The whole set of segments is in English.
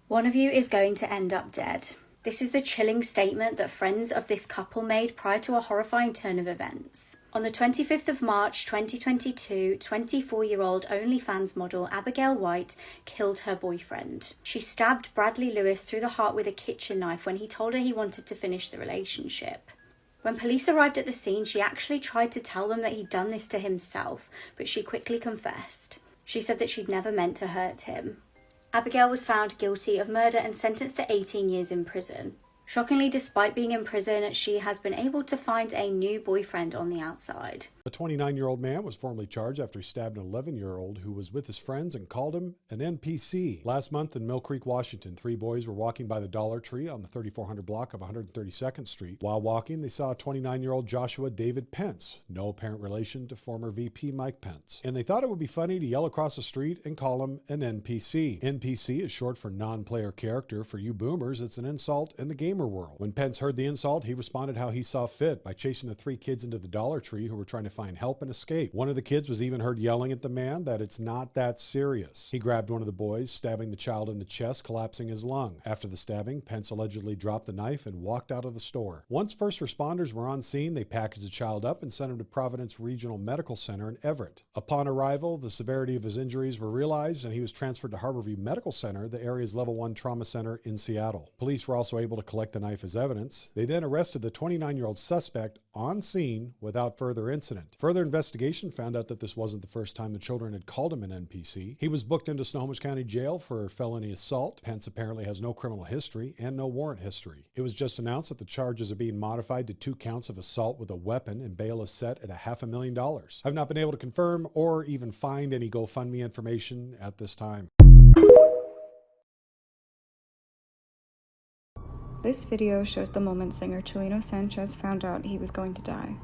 One of you is going to end up dead. This is the chilling statement that friends of this couple made prior to a horrifying turn of events. On the 25th of March 2022, 24-year-old OnlyFans model Abigail White killed her boyfriend. She stabbed Bradley Lewis through the heart with a kitchen knife when he told her he wanted to finish the relationship. When police arrived at the scene, she actually tried to tell them that he'd done this to himself, but she quickly confessed. She said that she'd never meant to hurt him. Abigail was found guilty of murder and sentenced to 18 years in prison. Shockingly, despite being in prison, she has been able to find a new boyfriend on the outside. A 29-year-old man was formally charged after he stabbed an 11-year-old who was with his friends and called him an NPC. Last month in Mill Creek, Washington, 3 boys were walking by the Dollar Tree on the 3400 block of 132nd Street. While walking, they saw 29-year-old Joshua David Pence, no apparent relation to former VP Mike Pence. And they thought it would be funny to yell across the street and call him an NPC. NPC is short for non-player character. For you boomers, it's an insult in the gamer world. When Pence heard the insult, he responded how he saw fit by chasing the 3 kids into the Dollar Tree who were trying to find help and escape. One of the kids was even heard yelling at the man that it's not that serious. He grabbed one of the boys, stabbing the child in the chest, collapsing his lung. After the stabbing, Pence allegedly dropped the knife and walked out of the store. Once first responders were on scene, they packaged the child up and sent him to Providence Regional Medical Center in Everett. Upon arrival, the severity of his injuries were realized and he was transferred to Harborview Medical Center, the area's level 1 trauma center in Seattle. Police were also able to collect the knife as evidence. They then arrested the 29-year-old suspect on scene without further incident. Further investigation found out that this wasn't the first time the children had called him an NPC. He was booked into Snohomish County Jail for felony assault. Pence apparently has no criminal history and no warrant history. It was just announced that the charges are being modified to 2 counts of assault with a weapon and bail is set at $500,000. I've not been able to confirm or even find any GoFundMe information at this time. This video shows the moment singer Chileno Sanchez found out he was going to die.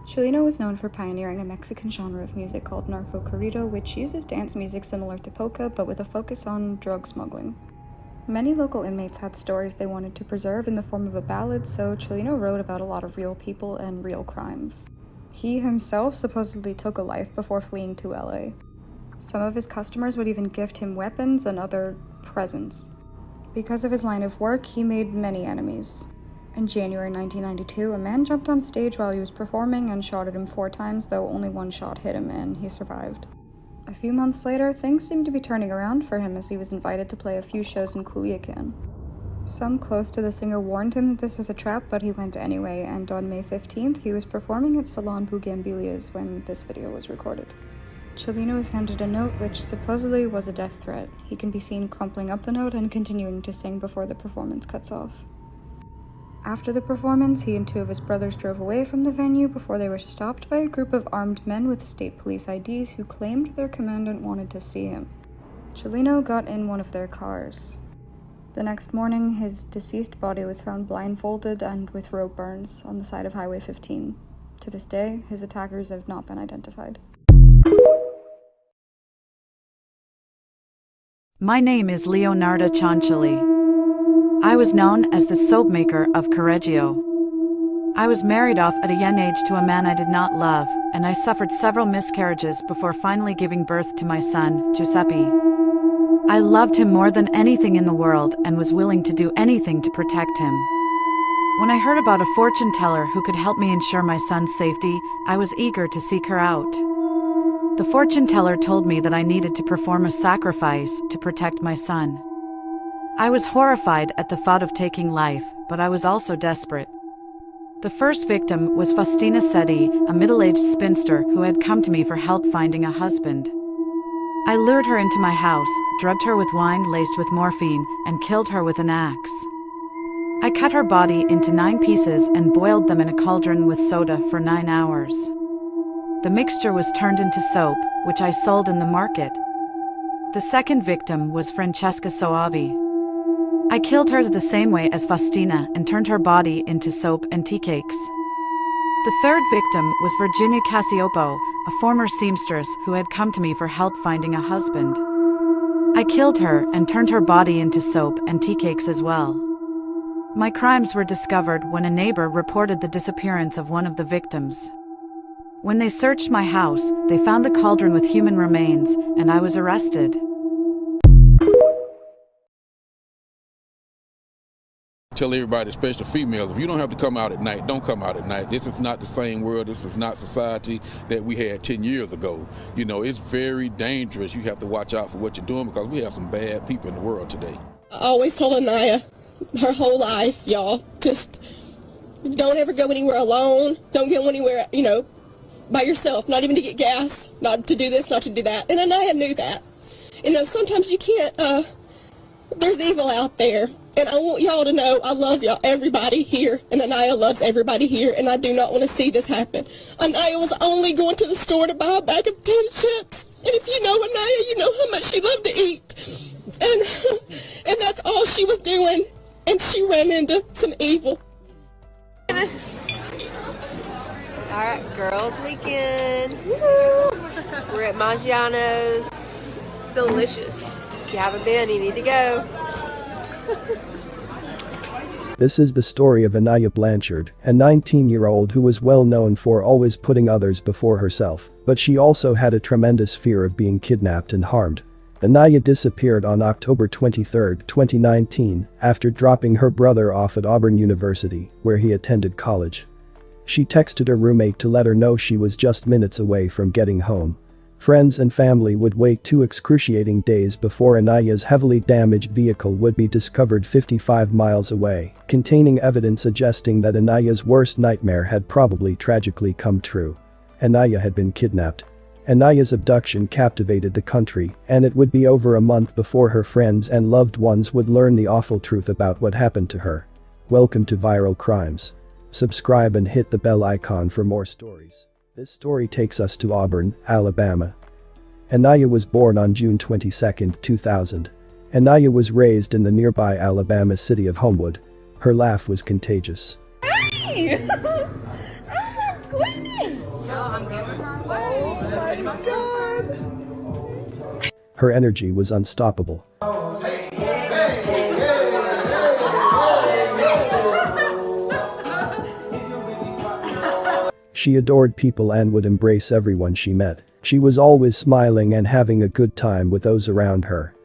Chileno was known for pioneering a Mexican genre of music called narco corrido, which uses dance music similar to polka but with a focus on drug smuggling. Many local inmates had stories they wanted to preserve in the form of a ballad, so Chileno wrote about a lot of real people and real crimes. He himself supposedly took a life before fleeing to LA. Some of his customers would even gift him weapons and other presents. Because of his line of work, he made many enemies. In January 1992, a man jumped on stage while he was performing and shot at him 4 times, though only 1 shot hit him and he survived. A few months later, things seemed to be turning around for him as he was invited to play a few shows in Culiacan. Some close to the singer warned him that this was a trap, but he went anyway, and on May 15th, he was performing at Salon Bougambilias when this video was recorded. Chileno was handed a note which supposedly was a death threat. He can be seen crumpling up the note and continuing to sing before the performance cuts off. After the performance, he and 2 of his brothers drove away from the venue before they were stopped by a group of armed men with state police IDs who claimed their commandant wanted to see him. Chileno got in one of their cars. The next morning, his deceased body was found blindfolded and with rope burns on the side of Highway 15. To this day, his attackers have not been identified. My name is Leonarda Cianciulli. I was known as the soap maker of Correggio. I was married off at a young age to a man I did not love, and I suffered several miscarriages before finally giving birth to my son, Giuseppe. I loved him more than anything in the world and was willing to do anything to protect him. When I heard about a fortune teller who could help me ensure my son's safety, I was eager to seek her out. The fortune teller told me that I needed to perform a sacrifice to protect my son. I was horrified at the thought of taking life, but I was also desperate. The first victim was Faustina Seti, a middle-aged spinster who had come to me for help finding a husband. I lured her into my house, drugged her with wine laced with morphine, and killed her with an axe. I cut her body into 9 pieces and boiled them in a cauldron with soda for 9 hours. The mixture was turned into soap, which I sold in the market. The second victim was Francesca Soavi. I killed her the same way as Faustina and turned her body into soap and tea cakes. The third victim was Virginia Cassiopo, a former seamstress who had come to me for help finding a husband. I killed her and turned her body into soap and tea cakes as well. My crimes were discovered when a neighbor reported the disappearance of one of the victims. When they searched my house, they found the cauldron with human remains, and I was arrested. Tell everybody, especially females, if you don't have to come out at night, don't come out at night. This is not the same world. This is not society that we had 10 years ago. You know, it's very dangerous. You have to watch out for what you're doing because we have some bad people in the world today. I always told Anaya her whole life, y'all, just don't ever go anywhere alone. Don't go anywhere, you know, by yourself, not even to get gas, not to do this, not to do that. And Anaya knew that. You know, sometimes you can't, there's evil out there. And I want y'all to know I love y'all, everybody here, and Anaya loves everybody here, and I do not want to see this happen. Anaya was only going to the store to buy a bag of potato chips, and if you know Anaya, you know how much she loved to eat. And that's all she was doing, and she ran into some evil. All right, girls' weekend. We're at Maggiano's. Delicious. If you haven't been, you need to go. This is the story of Anaya Blanchard, a 19-year-old who was well known for always putting others before herself, but she also had a tremendous fear of being kidnapped and harmed. Anaya disappeared on October 23, 2019, after dropping her brother off at Auburn University, where he attended college. She texted her roommate to let her know she was just minutes away from getting home. Friends and family would wait 2 excruciating days before Anaya's heavily damaged vehicle would be discovered 55 miles away, containing evidence suggesting that Anaya's worst nightmare had probably tragically come true. Anaya had been kidnapped. Anaya's abduction captivated the country, and it would be over a month before her friends and loved ones would learn the awful truth about what happened to her. Welcome to Viral Crimes. Subscribe and hit the bell icon for more stories. This story takes us to Auburn, Alabama. Anaya was born on June 22, 2000. Anaya was raised in the nearby Alabama city of Homewood. Her laugh was contagious. Hey! Oh, goodness! I'm giving her away. Oh, my God. Her energy was unstoppable. She adored people and would embrace everyone she met. She was always smiling and having a good time with those around her.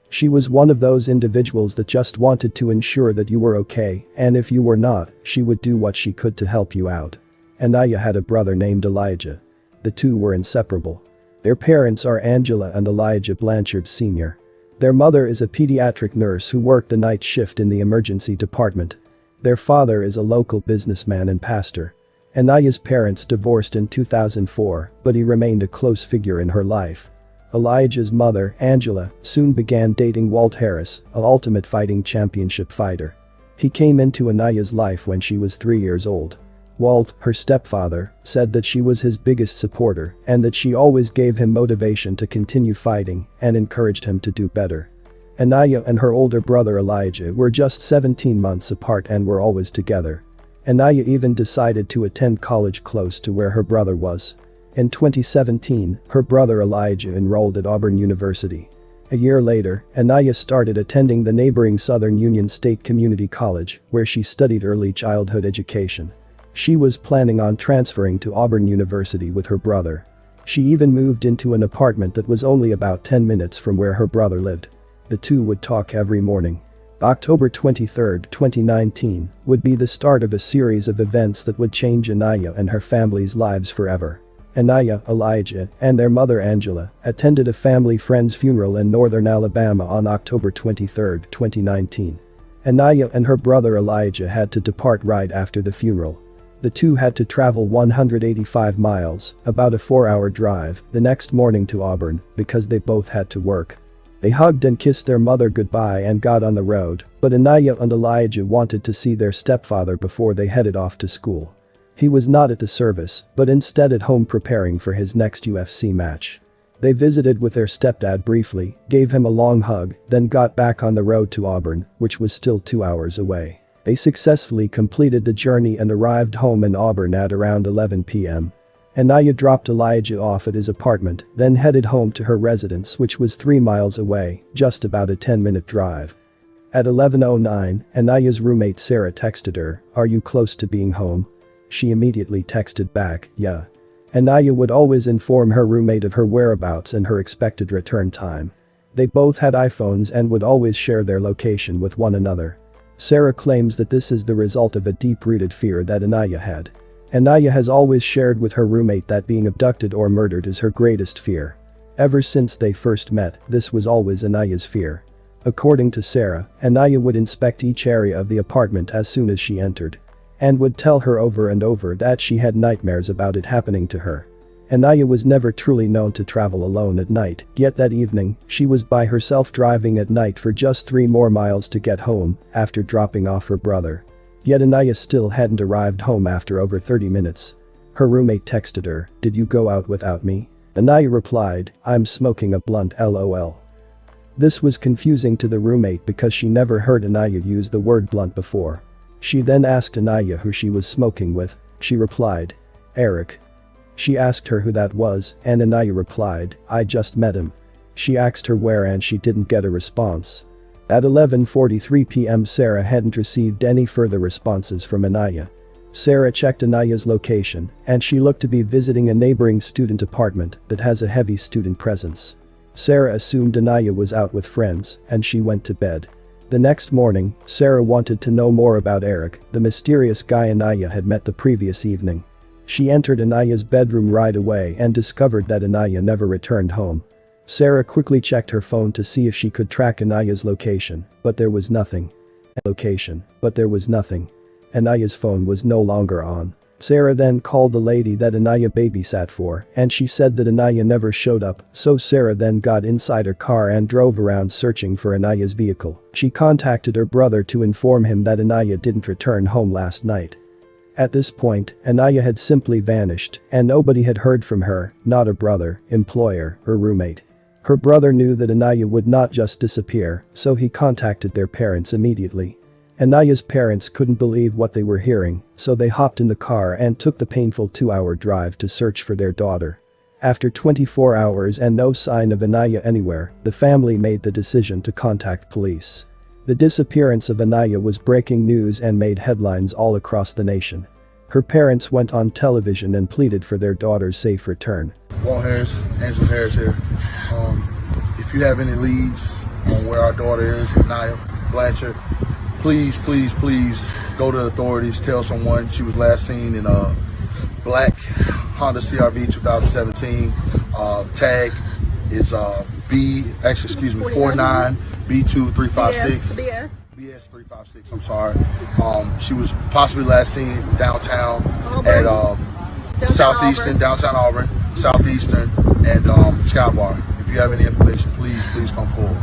She was one of those individuals that just wanted to ensure that you were okay, and if you were not, she would do what she could to help you out. Anaya had a brother named Elijah. The two were inseparable. Their parents are Angela and Elijah Blanchard Sr. Their mother is a pediatric nurse who worked the night shift in the emergency department. Their father is a local businessman and pastor. Anaya's parents divorced in 2004, but he remained a close figure in her life. Elijah's mother, Angela, soon began dating Walt Harris, an Ultimate Fighting Championship fighter. He came into Anaya's life when she was 3 years old. Walt, her stepfather, said that she was his biggest supporter and that she always gave him motivation to continue fighting and encouraged him to do better. Anaya and her older brother Elijah were just 17 months apart and were always together. Anaya even decided to attend college close to where her brother was. In 2017, her brother Elijah enrolled at Auburn University. A year later, Anaya started attending the neighboring Southern Union State Community College, where she studied early childhood education. She was planning on transferring to Auburn University with her brother. She even moved into an apartment that was only about 10 minutes from where her brother lived. The two would talk every morning. October 23, 2019, would be the start of a series of events that would change Anaya and her family's lives forever. Anaya, Elijah, and their mother Angela attended a family friend's funeral in northern Alabama on October 23, 2019. Anaya and her brother Elijah had to depart right after the funeral. The two had to travel 185 miles, about a 4-hour drive, the next morning to Auburn because they both had to work. They hugged and kissed their mother goodbye and got on the road, but Anaya and Elijah wanted to see their stepfather before they headed off to school. He was not at the service, but instead at home preparing for his next UFC match. They visited with their stepdad briefly, gave him a long hug, then got back on the road to Auburn, which was still 2 hours away. They successfully completed the journey and arrived home in Auburn at around 11 p.m. Anaya dropped Elijah off at his apartment, then headed home to her residence, which was 3 miles away, just about a 10-minute drive. At 11:09, Anaya's roommate Sarah texted her, "Are you close to being home?" She immediately texted back, "Yeah." Anaya would always inform her roommate of her whereabouts and her expected return time. They both had iPhones and would always share their location with one another. Sarah claims that this is the result of a deep-rooted fear that Anaya had. Anaya has always shared with her roommate that being abducted or murdered is her greatest fear. Ever since they first met, this was always Anaya's fear. According to Sarah, Anaya would inspect each area of the apartment as soon as she entered, and would tell her over and over that she had nightmares about it happening to her. Anaya was never truly known to travel alone at night, yet that evening, she was by herself driving at night for just 3 more miles to get home, after dropping off her brother. Yet Anaya still hadn't arrived home after over 30 minutes. Her roommate texted her, "Did you go out without me?" Anaya replied, "I'm smoking a blunt lol." This was confusing to the roommate because she never heard Anaya use the word blunt before. She then asked Anaya who she was smoking with. She replied, "Eric." She asked her who that was, and Anaya replied, "I just met him." She asked her where and she didn't get a response. At 11:43 p.m. Sarah hadn't received any further responses from Anaya. Sarah checked Anaya's location, and she looked to be visiting a neighboring student apartment that has a heavy student presence. Sarah assumed Anaya was out with friends, and she went to bed. The next morning, Sarah wanted to know more about Eric, the mysterious guy Anaya had met the previous evening. She entered Anaya's bedroom right away and discovered that Anaya never returned home. Sarah quickly checked her phone to see if she could track Anaya's location, but there was nothing. Anaya's phone was no longer on. Sarah then called the lady that Anaya babysat for, and she said that Anaya never showed up, so Sarah then got inside her car and drove around searching for Anaya's vehicle. She contacted her brother to inform him that Anaya didn't return home last night. At this point, Anaya had simply vanished, and nobody had heard from her, not her brother, employer, or roommate. Her brother knew that Anaya would not just disappear, so he contacted their parents immediately. Anaya's parents couldn't believe what they were hearing, so they hopped in the car and took the painful 2-hour drive to search for their daughter. After 24 hours and no sign of Anaya anywhere, the family made the decision to contact police. The disappearance of Anaya was breaking news and made headlines all across the nation. Her parents went on television and pleaded for their daughter's safe return. Walt Harris, Angela Harris here. If you have any leads on where our daughter is, Anaya Blanchard, please go to the authorities. Tell someone she was last seen in a black Honda CR-V 2017. Tag is 49B2356. BS356, I'm sorry. She was possibly last seen downtown at downtown Auburn, Southeastern, and Sky Bar. If you have any information, please come forward.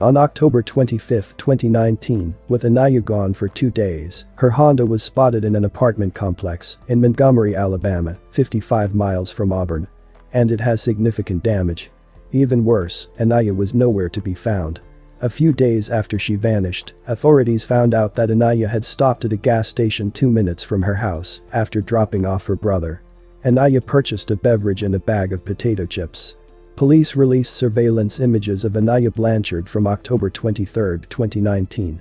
On October 25, 2019, with Anaya gone for 2 days, her Honda was spotted in an apartment complex in Montgomery, Alabama, 55 miles from Auburn. And it has significant damage. Even worse, Anaya was nowhere to be found. A few days after she vanished, authorities found out that Anaya had stopped at a gas station 2 minutes from her house after dropping off her brother. Anaya purchased a beverage and a bag of potato chips. Police released surveillance images of Anaya Blanchard from October 23, 2019.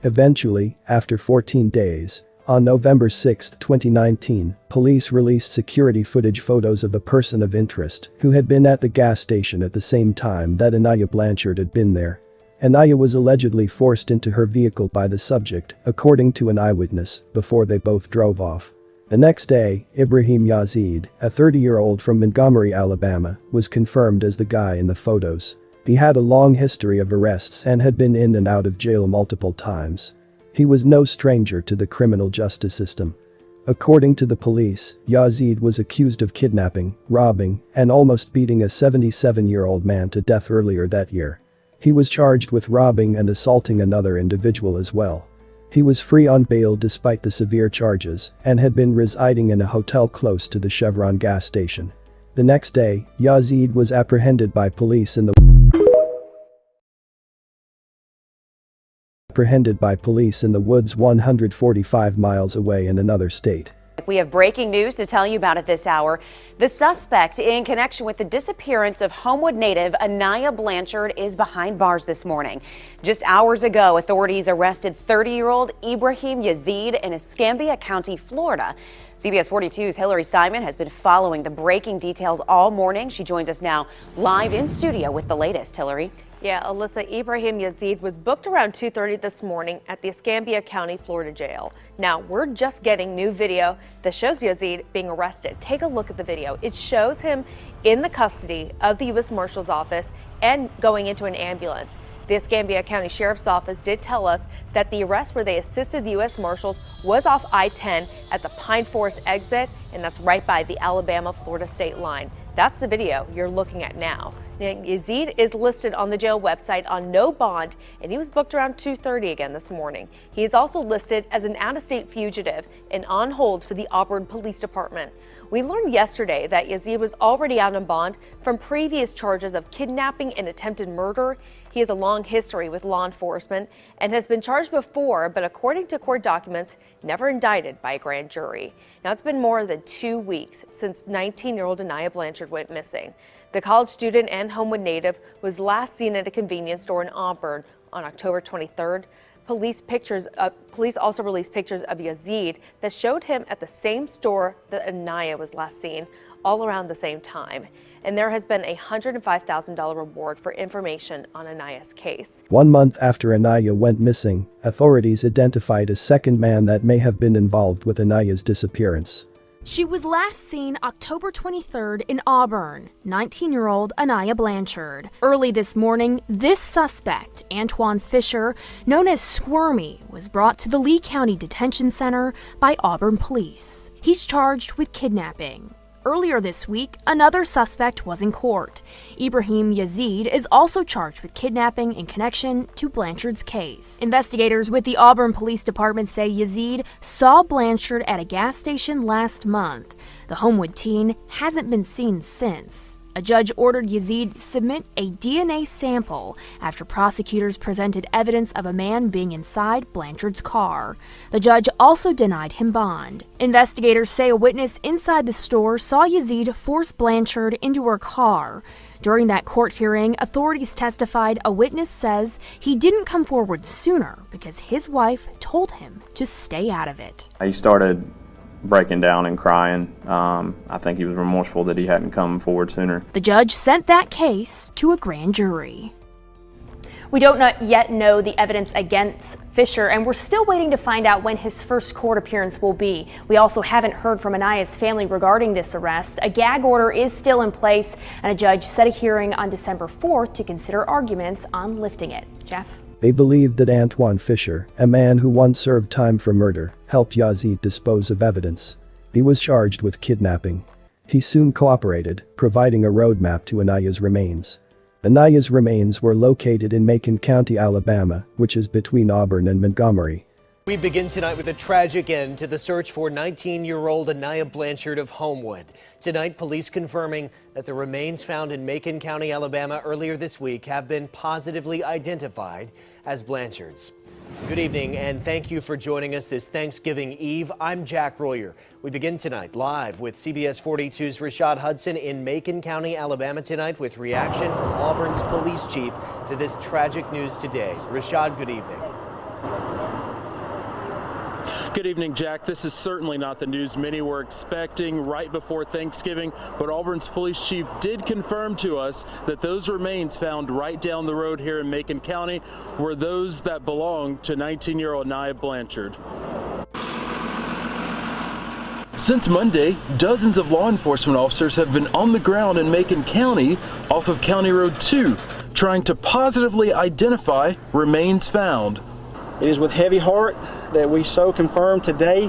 Eventually, after 14 days, on November 6, 2019, police released security footage photos of a person of interest who had been at the gas station at the same time that Anaya Blanchard had been there. Anaya was allegedly forced into her vehicle by the subject, according to an eyewitness, before they both drove off. The next day, Ibrahim Yazid, a 30-year-old from Montgomery, Alabama, was confirmed as the guy in the photos. He had a long history of arrests and had been in and out of jail multiple times. He was no stranger to the criminal justice system. According to the police, Yazid was accused of kidnapping, robbing, and almost beating a 77-year-old man to death earlier that year. He was charged with robbing and assaulting another individual as well. He was free on bail despite the severe charges and had been residing in a hotel close to the Chevron gas station. The next day, Yazid was apprehended by police in the woods 145 miles away in another state. We have breaking news to tell you about at this hour. The suspect in connection with the disappearance of Homewood native Anaya Blanchard is behind bars this morning. Just hours ago, authorities arrested 30-year-old Ibrahim Yazid in Escambia County, Florida. CBS 42's Hillary Simon has been following the breaking details all morning. She joins us now live in studio with the latest. Hillary. Yeah, Alyssa, Ibrahim Yazid was booked around 2:30 this morning at the Escambia County, Florida jail. Now, we're just getting new video that shows Yazid being arrested. Take a look at the video. It shows him in the custody of the U.S. Marshal's office and going into an ambulance. The Escambia County Sheriff's Office did tell us that the arrest where they assisted the U.S. Marshals was off I-10 at the Pine Forest exit, and that's right by the Alabama-Florida state line. That's the video you're looking at now. Yazid is listed on the jail website on no bond, and he was booked around 2:30 again this morning. He is also listed as an out-of-state fugitive and on hold for the Auburn Police Department. We learned yesterday that Yazid was already out on bond from previous charges of kidnapping and attempted murder. He has a long history with law enforcement and has been charged before, but according to court documents, never indicted by a grand jury. Now, it's been more than 2 weeks since 19-year-old Anaya Blanchard went missing. The college student and Homewood native was last seen at a convenience store in Auburn on October 23rd. Police also released pictures of Yazid that showed him at the same store that Anaya was last seen, all around the same time. And there has been a $105,000 reward for information on Anaya's case. 1 month after Anaya went missing, authorities identified a second man that may have been involved with Anaya's disappearance. She was last seen October 23rd in Auburn, 19-year-old Anaya Blanchard. Early this morning, this suspect, Antoine Fisher, known as Squirmy, was brought to the Lee County Detention Center by Auburn police. He's charged with kidnapping. Earlier this week, another suspect was in court. Ibrahim Yazid is also charged with kidnapping in connection to Blanchard's case. Investigators with the Auburn Police Department say Yazid saw Blanchard at a gas station last month. The Homewood teen hasn't been seen since. A judge ordered Yazid submit a DNA sample after prosecutors presented evidence of a man being inside Blanchard's car. The judge also denied him bond. Investigators say a witness inside the store saw Yazid force Blanchard into her car. During that court hearing, authorities testified a witness says he didn't come forward sooner because his wife told him to stay out of it. He started breaking down and crying. I think he was remorseful that he hadn't come forward sooner. The judge sent that case to a grand jury. We don't yet know the evidence against Fisher, and we're still waiting to find out when his first court appearance will be. We also haven't heard from Anaya's family regarding this arrest. A gag order is still in place, and a judge set a hearing on December 4th to consider arguments on lifting it. Jeff? They believed that Antoine Fisher, a man who once served time for murder, helped Yazid dispose of evidence. He was charged with kidnapping. He soon cooperated, providing a roadmap to Anaya's remains. Anaya's remains were located in Macon County, Alabama, which is between Auburn and Montgomery. We begin tonight with a tragic end to the search for 19-year-old Anaya Blanchard of Homewood. Tonight, police confirming that the remains found in Macon County, Alabama earlier this week have been positively identified as Blanchard's. Good evening, and thank you for joining us this Thanksgiving Eve. I'm Jack Royer. We begin tonight live with CBS 42's Rashad Hudson in Macon County, Alabama tonight with reaction from Auburn's police chief to this tragic news today. Rashad, good evening. Good evening, Jack. This is certainly not the news many were expecting right before Thanksgiving, but Auburn's police chief did confirm to us that those remains found right down the road here in Macon County were those that belonged to 19-year-old Anaya Blanchard. Since Monday, dozens of law enforcement officers have been on the ground in Macon County off of County Road 2, trying to positively identify remains found. It is with heavy heart that we so confirm today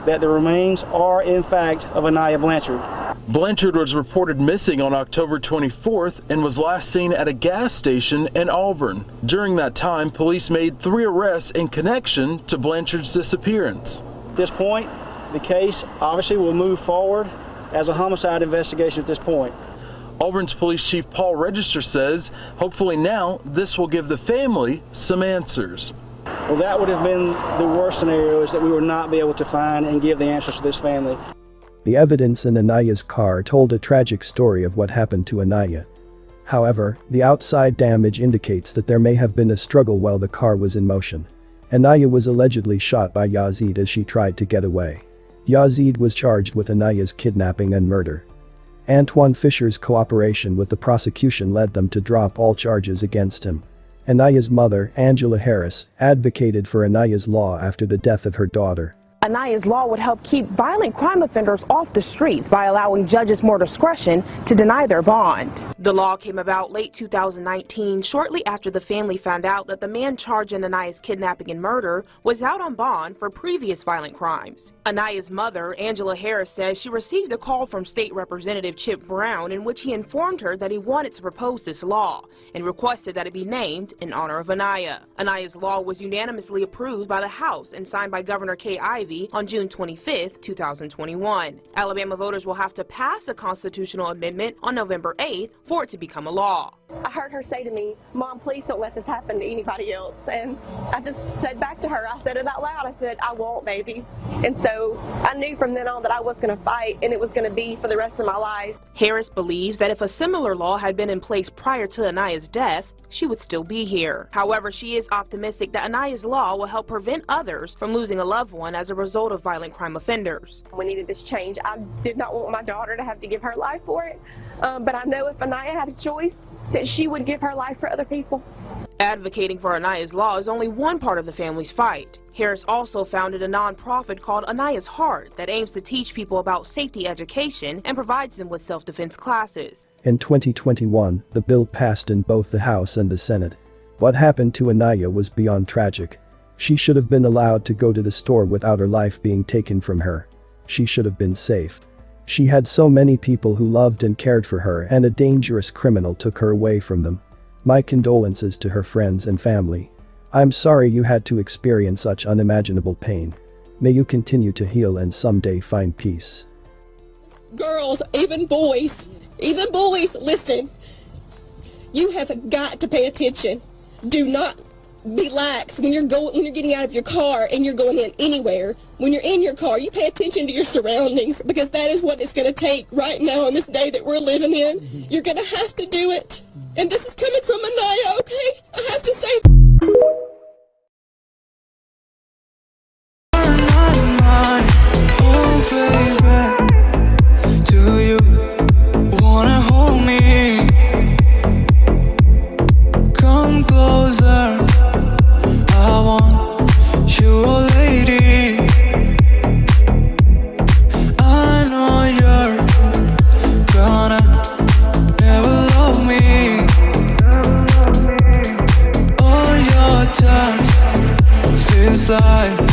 that the remains are in fact of Anaya Blanchard. Blanchard was reported missing on October 24th and was last seen at a gas station in Auburn. During that time, police made 3 arrests in connection to Blanchard's disappearance. At this point, the case obviously will move forward as a homicide investigation at this point. Auburn's Police Chief Paul Register says, hopefully now this will give the family some answers. Well, that would have been the worst scenario, is that we would not be able to find and give the answers to this family. The evidence in Anaya's car told a tragic story of what happened to Anaya. However, the outside damage indicates that there may have been a struggle while the car was in motion. Anaya was allegedly shot by Yazid as she tried to get away. Yazid was charged with Anaya's kidnapping and murder. Antwon Fisher's cooperation with the prosecution led them to drop all charges against him. Aniah's mother, Angela Harris, advocated for Aniah's law after the death of her daughter. Aniah's law would help keep violent crime offenders off the streets by allowing judges more discretion to deny their bond. The law came about late 2019, shortly after the family found out that the man charged in Aniah's kidnapping and murder was out on bond for previous violent crimes. Aniah's mother, Angela Harris, says she received a call from State Representative Chip Brown in which he informed her that he wanted to propose this law and requested that it be named in honor of Aniah. Aniah's law was unanimously approved by the House and signed by Governor Kay Ivey on June 25, 2021. Alabama voters will have to pass the constitutional amendment on November 8th for it to become a law. I heard her say to me, "Mom, please don't let this happen to anybody else." And I just said back to her, I said it out loud, I said, "I won't, baby." And so I knew from then on that I was going to fight, and it was going to be for the rest of my life. Harris believes that if a similar law had been in place prior to Aniah's death, she would still be here. However, she is optimistic that Aniah's law will help prevent others from losing a loved one as a result of violent crime offenders. We needed this change. I did not want my daughter to have to give her life for it, but I know if Aniah had a choice, that she would give her life for other people. Advocating for Aniah's law is only one part of the family's fight. Harris also founded a nonprofit called Aniah's Heart that aims to teach people about safety education and provides them with self-defense classes. In 2021, the bill passed in both the House and the Senate. What happened to Aniah was beyond tragic. She should have been allowed to go to the store without her life being taken from her. She should have been safe. She had so many people who loved and cared for her, and a dangerous criminal took her away from them. My condolences to her friends and family. I'm sorry you had to experience such unimaginable pain. May you continue to heal and someday find peace. Girls, even boys, listen. You have got to pay attention. Do not be lax when you're getting out of your car and you're going in anywhere. When you're in your car, you pay attention to your surroundings, because that is what it's going to take right now in this day that we're living in. You're going to have to do it. And this is coming from Aniah, okay? I have to say. Feels like